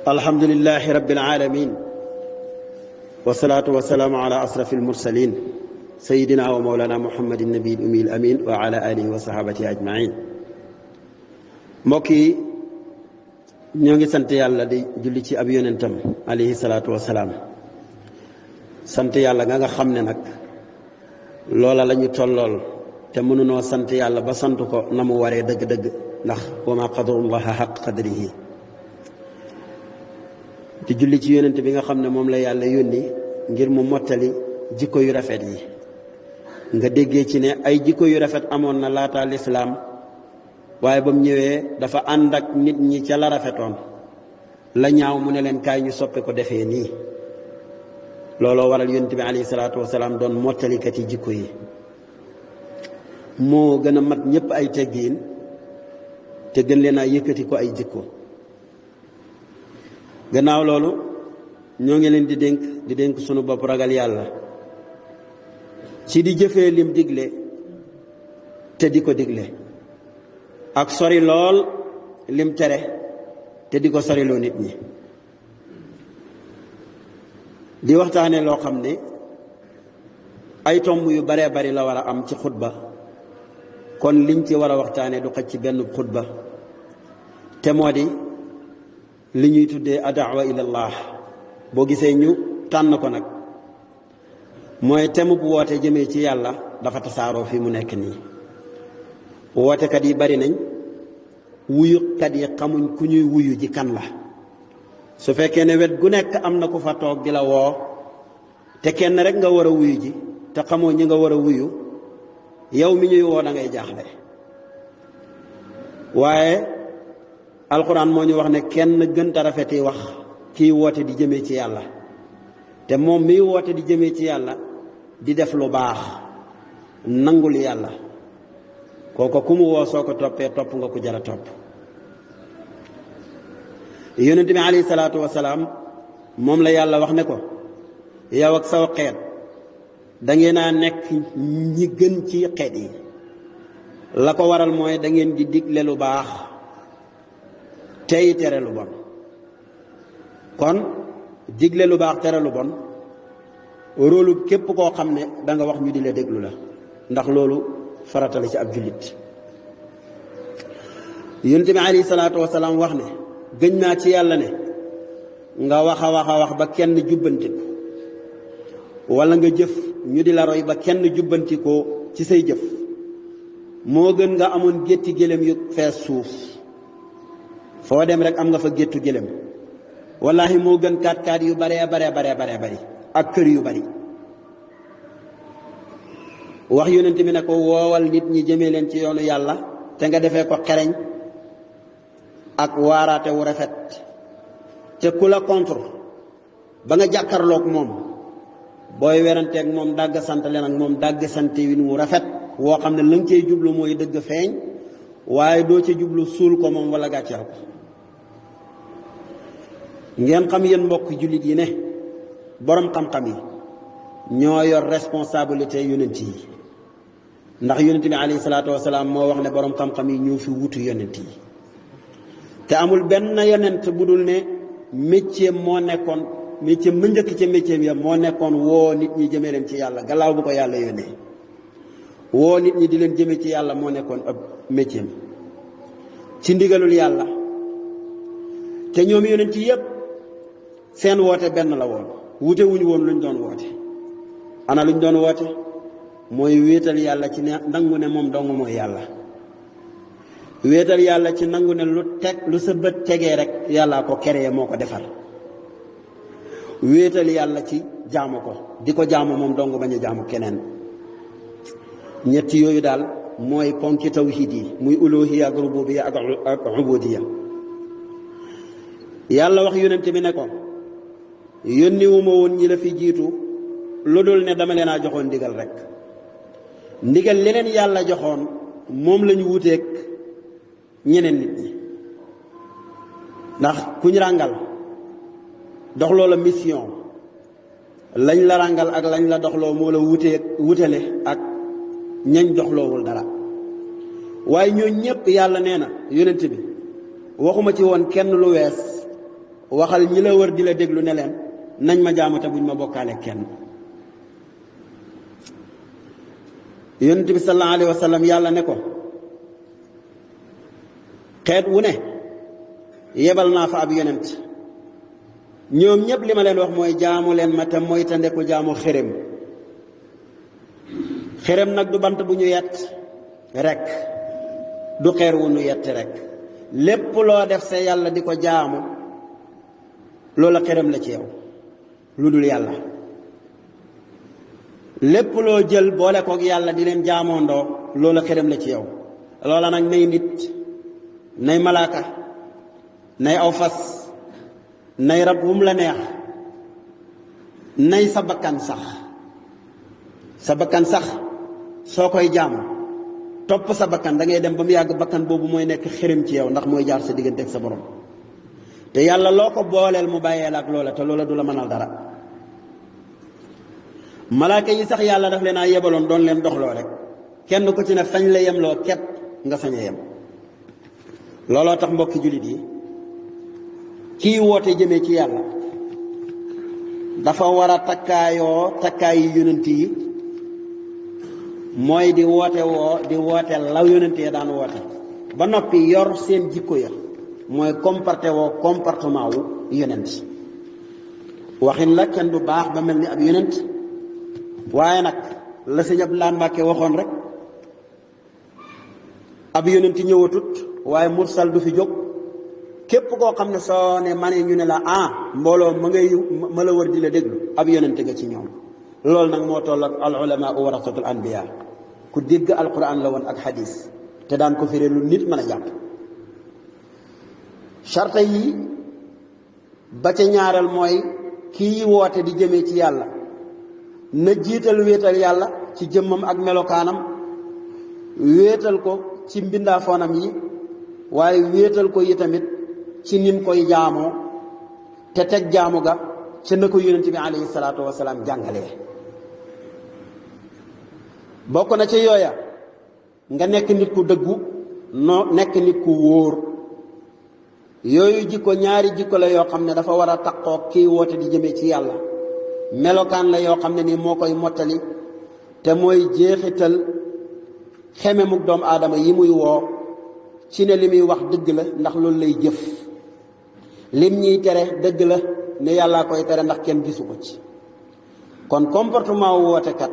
alhamdulillahi rabbil alamin wasalaatu wasalaamu ala asrafil mursalin sayidina wa mawlana muhammadin nabiyil ummiyil amin wa ala alihi wa sahabatihi ajmain. mbokk yi ñoo ngi sant yàlla di julli ci ab yonentam alayhi salaatu wasalaam. sant yàlla nga xam ne nag loola la ñu tollool te mënunoo sant yàlla ba sant ko na mu waree dëgg-dëgg ndax wa ma qadarullaha xaq qadrihi. di julli ci yonent bi nga xam ne moom la yàlla yónni ngir mu mottali jikko yu rafet yi. nga déggee ci ne ay jikko yu rafet amoon na laata lislaam waaye ba mu ñëwee dafa ànd ak nit ñi ca la rafetoon la ñaaw mu ne leen kaay ñu soppe ko defee nii. looloo waral yonent bi alayhi salaatu wasalaam doon mottalikat yi jikko yi. moo gën a mat ñëpp ay teggiin te gën leen a yëkkati ko ay jikko. gannaaw loolu ñoo ngi leen di dénk sunu bopp ragal yàlla ci di jëfee lim digle te di ko digle ak sori lool lim tere te di ko soriloo nit ñi. di waxtaane loo xam ne ay tomb yu baree bari la war a am ci xutba kon liñ ci war a waxtaane du xaj ci benn xutba te moo di li ñuy tuddee adaawa ilallah. boo gisee ñu tànn ko nag mooy thème bu woote jëmee ci yàlla dafa tasaaroo fi mu nekk nii. wootekat yi bari nañ, wuyukat yi xamuñ ku ñuy wuyu ji kan la. su fekkee ne wet gu nekk am na ku fa toog di la woo te kenn rek nga war a wuyu ji te xamoo ñi nga war a wuyu, yow mi ñuy woo da ngay jaaxle. waaye alxuraan moo ñu wax ne kenn gënta rafeti wax kiy woote di jëmee ci yàlla, te moom miy woote di jëmee ci yàlla di def lu baax nangul yàlla, kooko ku mu woo soo ko toppee topp nga ko jara topp. yonent bi alayhi salaatu wasalaam moom la yàlla wax ne ko yow ak saw xeet dangeen a nekk ñi gën ci xeet yi. la ko waral mooy da ngeen di digle lu baax tey tere lu bon. kon digle lu baax tere lu bon róolu képp koo xam ne da nga wax ñu di la déglu la, ndax loolu farata la ci ab jullit. yonent bi alayhi salaatu wasalaam wax ne gëñ naa ci yàlla ne nga wax a wax ba kenn jubbantiku wala nga jëf ñu di la roy ba kenn jubbantikoo ci say jëf moo gën nga amoon gétti gélém yu fees suuf, foo dem rek am nga fa géttu gélém. wallahi moo gën kaat yu baree bari ak kër yu bari. wax yonent bi ne ko woowal nit ñi jëmee leen ci yoonu yàlla te nga defee ko xereñ ak waaraate wu rafet, te ku la contre ba nga jàkkarloog moom booy weranteeg moom dàgg sant leen ak moom dàgg sant win wu rafet woo xam ne la nga cey jublu mooy dëgg feeñ, waaye doo ca jublu suul ko moom wala gàcceel ko. ngeen xam yéen mbokk jullit yi ne boroom xam-xam yi ñoo yor responsabilité yonent yi, ndax yonent bi alayhi salaatu wasalaam moo wax ne boroom xam-xam yi ñoo fi wutu yonent yi. te amul benn yonent bu dul ne métier moo nekkoon métier mu njëkk ca métier ya moo nekkoon woo nit ñi jëmee leen ci yàlla gannaaw bu ko yàlla yónnee. woo nit ñi di leen jëme ci yàlla moo nekkoon ab métier ci ndigalul yàlla. te ñoom yonent yi yépp seen woote benn la woon, wute wuñu woon luñ doon woote. ana luñ doon woote mooy wéetal yàlla ci ne nangu ne moom dong mooy yàlla. wéetal yàlla ci nangu ne lu sa bët tegee rek yàllaa ko keree moo ko defar. wéetal yàlla ci jaamu ko, di ko jaamu moom dong bañ a jaamu keneen. ñetti yooyu daal mooy ponki tawhid yi, muy uluhiyya ak rububiyya ak ubudiyya. yàlla wax yonent bi ne ko yónniwuma woon ñi la fi jiitu lu dul ne dama leen a joxoon ndigal rek. ndigal li leen yàlla joxoon moom lañu wuteek ñeneen nit ñi, ndax kuñ ràngal doxloo la mission lañ la ràngal ak lañ la doxloo moo la wutale ak ñañ doxloowul dara. waaye ñoo ñëpp yàlla nee na yonent bi waxuma ci woon kenn lu wees waxal ñi la wër di la déglu ne leen nañ ma jaamu te buñ ma bokkaale kenn. yonent bi sallallahu alayhi wa sallam yàlla ne ko xeet wu ne yebal naa fa ab yonent ñoom ñëpp li ma leen wax mooy jaamu leen ma te mooy tandeku jaamu xërëm. xërëm nag du bant bu ñu yett rek du xeer wu ñu yett rek lépp loo def sa yàlla di ko jaamu loola xërëm la ci yow lu dul yàlla. lépp loo jël boole koog yàlla di leen jaamoondoo loola xërëm la ci yow. loola nag nay nit nay malaaka nay aw fas nay rab wum la neex nay sa bakkan sax soo koy jaamu topp sa bakkan da ngay dem ba mu yàgg bakkan boobu mooy nekk xërëm ci yow ndax mooy jaar sa diggante ak sa borom. te yàlla loo ko booleel mu bàyyee la ak loola te loola du la mënal dara. malaaka yi sax yàlla daf leen a yebaloon doon leen doxloo rek kenn ku ci ne fañ la yemloo képp nga sañ a yem. looloo tax mbokki jullit yi kii woote jëmee ci yàlla dafa war a takkaayi yonent yi mooy di woote law yonent yi daan woote ba noppi yor seen jikko ya mooy comportement wu yonent. waxin la kenn du baax ba mel ni ab yonent waaye nag la sëñ Abdoulaye Mbacke waxoon rek ab yonent ñëwatut waaye mursal du fi jóg. képp koo xam ne soo ne ma ne ñu ne la mbooloo ma la wër di la déglu ab yonent nga ci ñoom. loolu nag moo toll ak al ulama warasatul anbiya ku dégg alquran la woon ak xadis te daan ko firee lu nit mën a jàpp. charte yi ba ca ñaareel mooy kii woote di jëmee ci yàlla na jiital wéetal yàlla ci jëmmam ak melokaanam wéetal ko ci mbindaafoonam yi waaye wéetal ko yi tamit ci nim koy jaamoo te teg jaamu ga ca na ko yonent bi alayhi salaatu wasalaam jàngalee. bokk na ci yooya nga nekk nit ku dëggu nekk nit ku wóor. yooyu jikko ñaari jikko la yoo xam ne dafa war a taqoo kii woote di jëmee ci yàlla. melokaan la yoo xam ne nii moo koy mottali te mooy jeexital xememuk doomu aadama yi muy woo ci ne li muy wax dëgg la ndax loolu lay jëf. lim ñuy tere dëgg la ne yàllaa koy tere ndax kenn gisu ko ci. kon comportement wu wootekat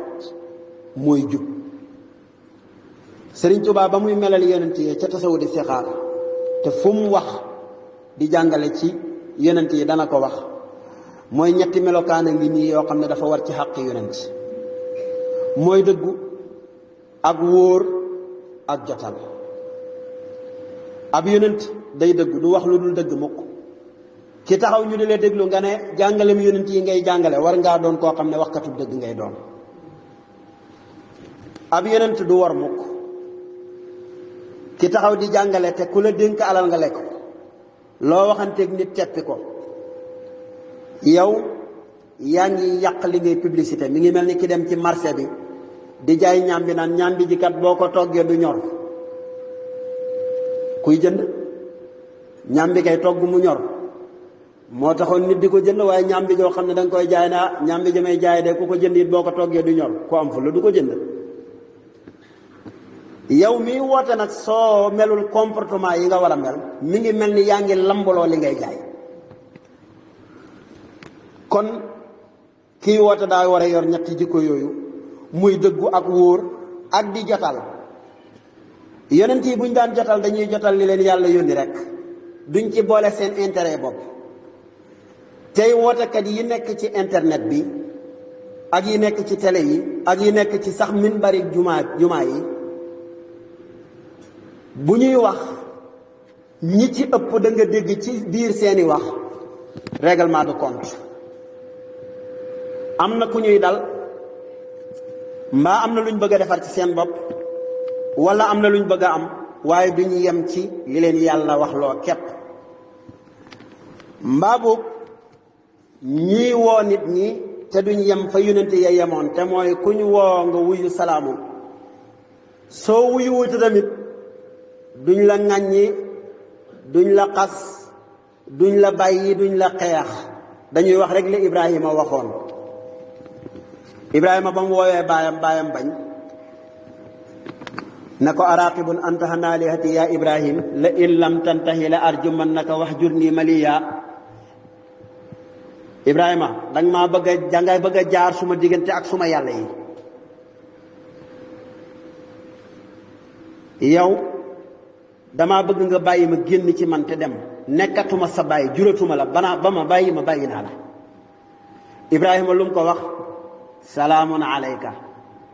mooy jub. Sëriñ Tuubaa ba muy melal yonent yi ca tasawu di sixaar te fu mu wax di jàngale ci yonent yi dana ko wax mooy ñetti melokaan a ngi nii yoo xam ne dafa war ci xàq yonent. mooy dëggu ak wóor ak jotal. ab yonent day dëggu du wax lu dul dëgg mukk. ki taxaw ñu di la déglu nga ne jàngalem yonent yi ngay jàngale war ngaa doon koo xam ne waxkatu dëgg ngay doon. ab yonent du war mukk. ki taxaw di jàngale te ku la dénk alal nga lekk loo waxanteeg nit teppi ko yow yaa ngi yàq li ngay publicité. mi ngi mel ni ki dem ci marché bi di jaay ñambi naan ñambi ji kat boo ko toggee du ñor. kuy jënd ñambi kay togg mu ñor moo taxoon nit di ko jënd waaye ñambi joo xam ne da nga koy jaay naa ñambi ji may jaay de ku ko jënd it boo ko toggee du ñor ku am fu la du ko jënd. yow miy woote nag soo melul comportement yi nga war a mel mi ngi mel ni yaa ngi lambaloo li ngay jaay. kon kii woote daa war a yor ñetti jikko yooyu muy dëggu ak wóor ak di jotal. yonent yi buñ daan jotal dañuy jotal li leen yàlla yónni rek duñ ci boole seen intérêt bopp. tey wootekat yi nekk ci internet bi ak yi nekk ci télé yi ak yi nekk ci sax minbari jumaa yi bu ñuy wax ñi ci ëpp da nga dégg ci biir seeni wax règlement de compte. am na ku ñuy dal mbaa am na luñ bëgg a defar ci seen bopp wala am na luñ bëgg a am waaye duñu yem ci li leen yàlla wax loo képp. mbaa boog ñii woo nit ñi te duñ yem fa yonent ya yemoon te mooy ku ñu woo nga wuyu salaamu. soo wuyu wutu tamit duñ la ŋàññi duñ la xas duñ la bàyyi duñ la xeex dañuy wax rek li Ibrahima waxoon. Ibrahima ba mu woowee baayam bañ na ko araqibun anta an alihati ya Ibrahim la in lam tantahi la arjumannaka wahjurni maliya. Ibrahima danga maa dangay bëgg a jaar suma diggante ak suma yàlla yi yow damaa bëgg nga bàyyi ma génn ci man te dem nekkatuma sa bàyyi juratuma la ba ma bàyyi naa la. Ibrahima lu mu ko wax salaamun alayka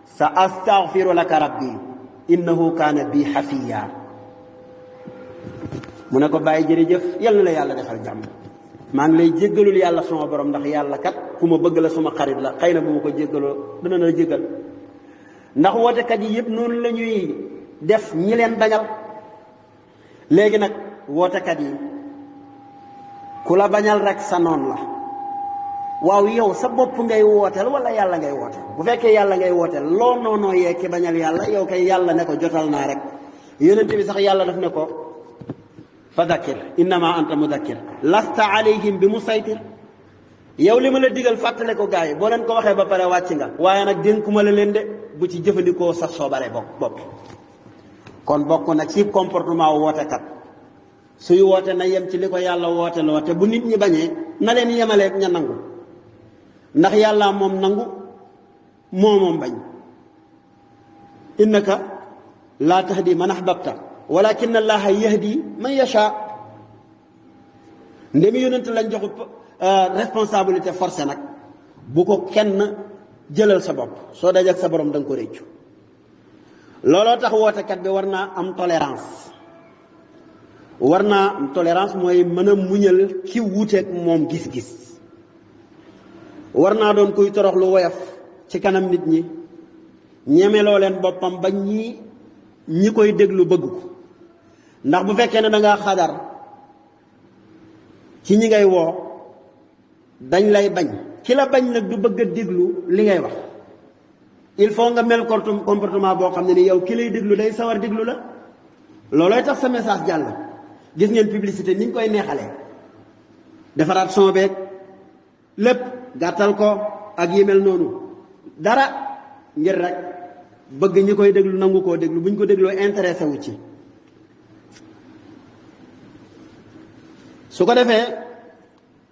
sa astaghfiru laka rabbi innahu kaana bi xafiya. mu ne ko bàyyi jërëjëf yal na la yàlla defal jàmm maa ngi lay jéggalul yàlla suma borom ndax yàlla kat ku ma bëgg la suma xarit la xëy na bu ma ko jéggaloo dana la jéggal. ndax wootekat yi yëpp noonu la ñuy def ñi leen bañal. léegi nag wootekat yi ku la bañal rek sa noon la. waaw yow sa bopp ngay wooteel wala yàlla ngay wooteel bu fekkee yàlla ngay wooteel loo noonoo yee ki bañal yàlla yow kay yàlla ne ko jotal naa rek. yonent bi sax yàlla daf ne ko fa dakkir innama anta mudakkir lasta alayhim bi musaytir. yow li ma la digal fàttale ko gars yi boo leen ko waxee ba pare wàcc nga waaye nag dénkuma la leen de bu ci jëfandikoo sax soo baree bopp. kon bokk na ci comportement wootekat suy woote na yem ci li ko yàlla woote loo te bu nit ñi bañee na leen yemaleeg ña nangu ndax yàlla moom nangu moom bañ. innaka laa tahdi man ahbabta walakin allaha yahdi man yasha. ndemi yonent lañ joxu responsabilité forcée nag bu ko kenn jëlal sa bopp soo dajak sa borom da nga ko réccu. looloo tax wootekat bi war naa am tolérance mooy mën a muñal ki wuuteeg moom gis-gis. war naa doon kuy torox lu woyof ci kanam nit ñi ñemeloo leen boppam ba ñi koy déglu bëgg ko. ndax bu fekkee ne dangaa xadar ci ñi ngay woo dañ lay bañ ki la bañ nag du bëgg a déglu li ngay wax. il faut nga mel comportement boo xam ne ni yow ki lay déglu day sawar déglu la. loolooy tax sa message jàll. gis ngeen publicité ni ñu koy neexalee defaraat son beeg lépp gàttal ko ak yi mel noonu dara ngir rek bëgg ñi koy déglu nangu koo déglu bu ñu ko dégloo intéressé wu ci. su ko defee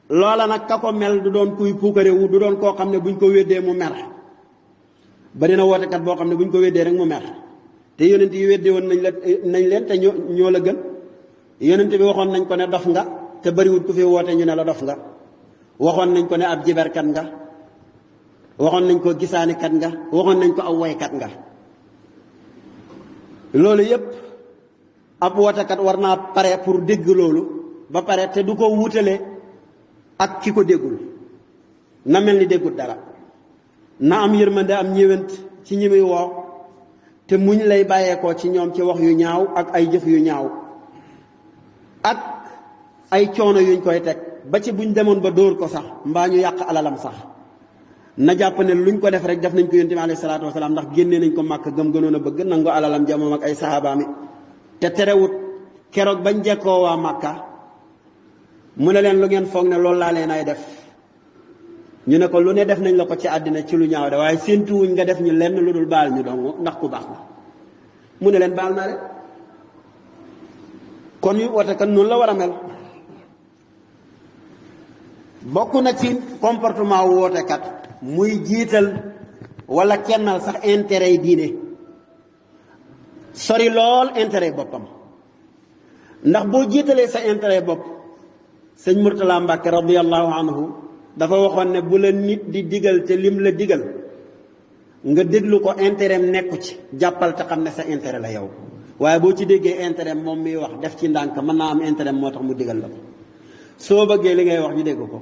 loola nag ka ko mel du doon kuy puukarewu du doon koo xam ne buñ ko weddee mu mer. bari na wootekat boo xam ne buñ ko weddee rek mu mer te yonent yi weddee woon nañ leen te ñoo la gën. yonent bi waxoon nañ ko ne dof nga te bariwut ku fi woote ñu ne la dof nga. waxoon nañ ko ne ab jiberkat nga waxoon nañ ko gisaanikat nga waxoon nañ ko aw waykat nga. loolu yépp ab wootekat war naa pare pour dégg loolu ba pare te du ko wutale ak ki ko déggul na mel ni déggul dara. na am yërmande am ñëwant ci ñi muy woo te muñ lay bàyyeekoo ci ñoom ci wax yu ñaaw ak ay jëf yu ñaaw ak ay coono yuñ koy teg ba ci buñ demoon ba dóor ko sax mbaa ñu yàq alalam sax na jàpp ne luñ ko def rek def nañ ko yonent bi alayhi salaatu wasalaam ndax génnee nañ ko màkk gëm gënoon a bëgg nangu alalam jamoom ak ay sahabaami te terewut keroog bañ jekkoo waa màkka mu ne leen lu ngeen foog ne loolu laa leen ay def ñu ne ko lu ne def nañ la ko ci àddina ci lu ñaaw de waaye séentuwuñ nga def ñu lenn lu dul baal ñu dong ndax ku baax la mu ne leen baal naa leen. kon yu wootekat noonu la war a mel. bokk na ci comportement wootekat muy jiital wala kennal sax intérêt yi diine sori lool intérêt boppam ndax boo jiitalee sa intérêt bopp sëñ Murtala Mbàkke radiyallahu anhu dafa waxoon ne bu la nit di digal te lim la digal nga déglu ko intérêt nekku ci jàppal te xam ne sa intérêt la yow waaye boo ci déggee intérêt moom miy wax def ci ndànk mën naa am intérêt moo tax mu digal la ko. soo bëggee li ngay wax ñu dégg ko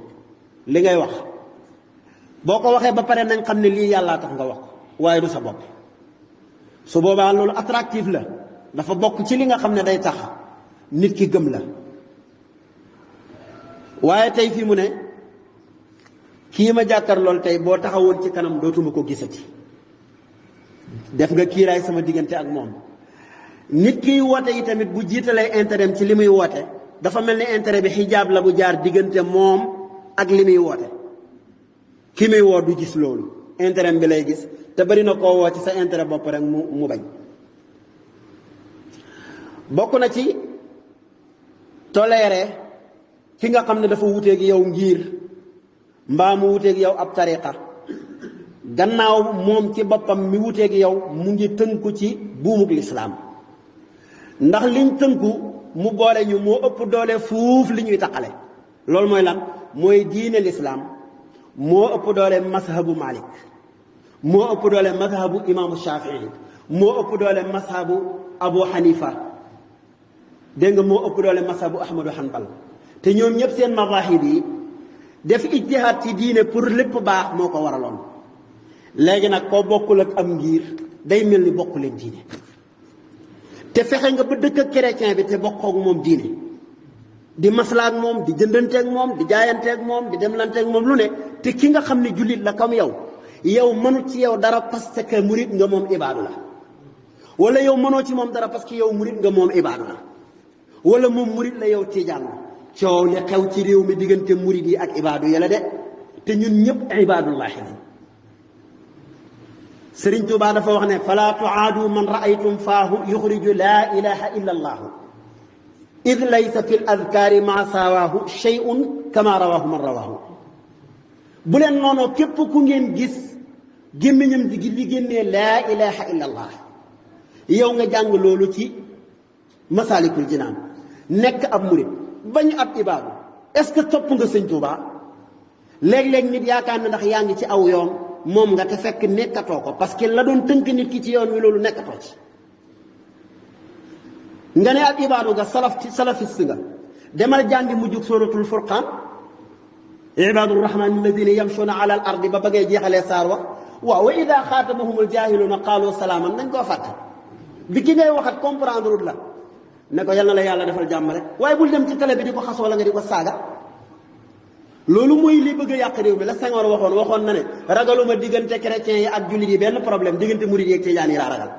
li ngay wax boo ko waxee ba pare nañ xam ne lii yàllaa tax nga wax ko waaye du sa bopp su boobaa loolu attractif la dafa bokk ci li nga xam ne day tax nit ki gëm la. waaye tey fii mu ne kii ma jàkkar lool tey boo taxawoon ci kanam dootuma ko gisati def nga kiiraay sama diggante ak moom. nit kiy woote yi tamit bu jiitalee intérêt ci li muy woote dafa mel ni intérêt bi xijaab la bu jaar diggante moom ak li muy woote ki muy woo du gis loolu intérêt bi lay gis te bari na koo woo ci sa intérêt bopp rek mu bañ. bokk na ci toléré ki nga xam ne dafa wuteeg yow ngir mbaa mu wuteeg yow ab tariqa gannaaw moom ci boppam mi wuteeg yow mu ngi tënku ci buumug lislaam ndax liñ tënku mu boole ñu moo ëpp doole fuuf li ñuy taqale loolu mooy lan mooy diine lislaam moo ëpp doole mazhabu Malik moo ëpp doole mazhabu imaamu Shafii moo ëpp doole mazhabu Abu Hanifa dégg nga moo ëpp doole mazhabu Ahmadu Hanbal te ñoom ñëpp seen mazahib yi def ijtihaad ci diine pour lépp baax moo ko waraloon léegi nag koo bokkul ak am ngir day mel ni bokku leen diine te fexe nga ba dëkk ak chrétien bi te bokkoo ak moom diine di maslaa ak moom di jëndanteeg moom di jaayanteeg moom di demlanteeg moom lu ne te ki nga xam ne jullit la comme yow mënut ci yow dara parce que murit nga moom ibaadu la wala yow mënoo ci moom dara parce que yow murit nga moom ibaadu la wala moom murit la yow tiijaan la coow li xew ci réew mi diggante murit yi ak ibaadu yàlla de te ñun ñëpp ibaadullahi lañ Sëriñ Tuubaa dafa wax ne falaa tuaadu man raaytum faahu yuxriju laa ilaha illa allaahu id laysa fi l adkaari maa saawaahu shay'un kama rawaahu man rawaahu bu leen noonu képp ku ngeen gis gémmiñam di li génnee laa ilaha illa allah yow nga jàng loolu ci masaalikul jinaan nekk ab murit bañ ab ibaadu est-ce que topp nga Sëñ Tuubaa léeg-léeg nit yaakaar na ndax yaa ngi ci aw yoon moom nga te fekk nekkatoo ko parce que la doon tënk nit ki ci yoon wi loolu nekkatoo ci nga ne ab ibaadu nga salafiste nga demal jàngi mujjug suratul furqaan ibaadu rahmaan alladina yamshuuna ala al ardi ba bëggee jeexalee saar wa waaw wa ida xaatabahumul jaahiluuna qaalu salaaman nañ koo fàtte bi ki ngay waxat comprendre la ne ko yal na la yàlla defal jàmm rek waaye bul dem ci télé bi di ko xas wala nga di ko saaga loolu mooy li bëgg a yàq réew mi la Senghor waxoon na ne ragaluma diggante chrétiens yi ak jullit yi benn problème diggante murid yi ak tijaan yi laa ragal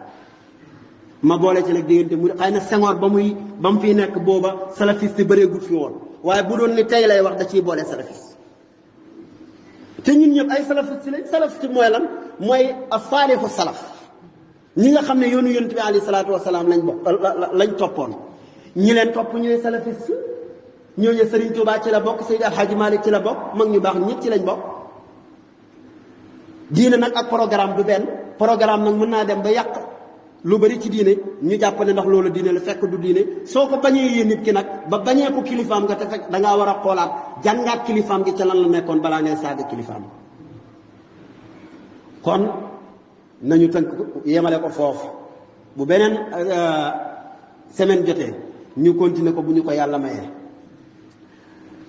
ma boole ci nag diggante murid xëy na Senghor ba mu fiy nekk booba salafiste bëree gut fi woon waaye bu doon ni tey lay wax da ciy boole salafiste te ñun ñëpp ay salafiste lañ salafiste mooy lan mooy as-saalihu salaf ñi nga xam ne yoonu yonent bi alayhi salaatu wasalaam lañ toppoon ñi leen topp ñooy salafiste ñooñu Serigne Touba ci la bokk Seydi Alhaji Malick ci la bokk mag ñu baax ñëpp ci lañ bokk diine nag ak programme du benn programme nag mën naa dem ba yàq lu bari ci diine ñu jàpp ne ndax loolu diine la fekk du diine soo ko bañee yéen nit ki nag ba bañee ko kilifaam nga te fekk dangaa war a xoolaat jàngaat kilifaam gi ca lan la nekkoon balaa ngay saaga kilifaam kon nañu tënk yemale ko foofu bu beneen semaine jotee ñu continuer ko bu ñu ko yàlla mayee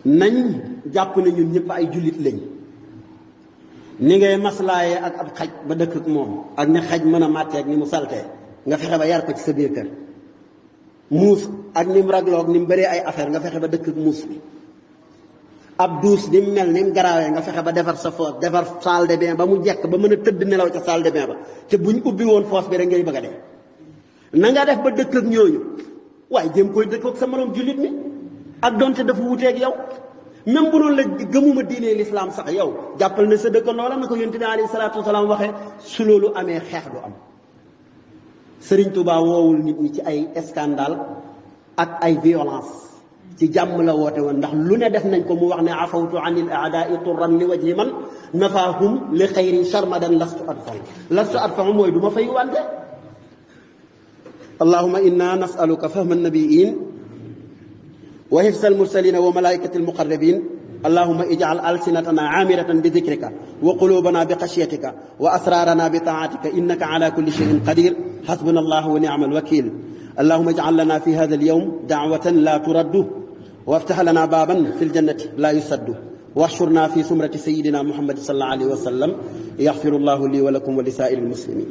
nañ jàpp ne ñun ñëpp ay jullit lañ ni ngay maslaaye ak ab xaj ba dëkk ak moom ak ni xaj mën a màtteeg ni mu saltee nga fexe ba yar ko ci sa biir kër muus ak ni mu ragloog ni mu bëree ay affaire nga fexe ba dëkk ak muus bi ab duus ni mu mel ni mu garaawee nga fexe ba defar sa foos defar salle de bain ba mu jekk ba mën a tëdd nelaw ca salle de bain ba te buñ ubbi woon foos bi rek ngay bëgg a dee na nga def ba dëkk ak ñooñu waaye jéem koy dëkk ak sa moroom jullit mi ak donte dafa wuteeg yow même bu doon la gëmuma diine lislaam sax yow jàppal na sa dëkkandoo la na ko yonent bi alayhi salaatu wasalaam waxee su loolu amee xeex du am Sëriñ Tuubaa woowul nit ñi ci ay scandale ak ay violence ci jàmm la woote woon ndax lu ne def nañ ko mu wax ne afawtu anil aadaai turran li wajhi man nafaahum li xayri sharmadan lastu adfahu mooy du ma fay wante allahumma inna nasaluka fahma nabiyin wa hifza almursalina wa malaikati almuqarrabin allahumma ij'al alsinatana amiratan bi dhikrika wa qulubana bi khashyatika wa asrarana bi ta'atika innaka ala kulli shay'in qadir hasbuna allah wa ni'mal wakil allahumma ij'al lana fi hadha alyawm da'watan la turaddu وافتح لنا بابا في الجنة لا يسد واحشرنا في سمرة سيدنا محمد صلى الله عليه وسلم يغفر الله لي ولكم ولسائر المسلمين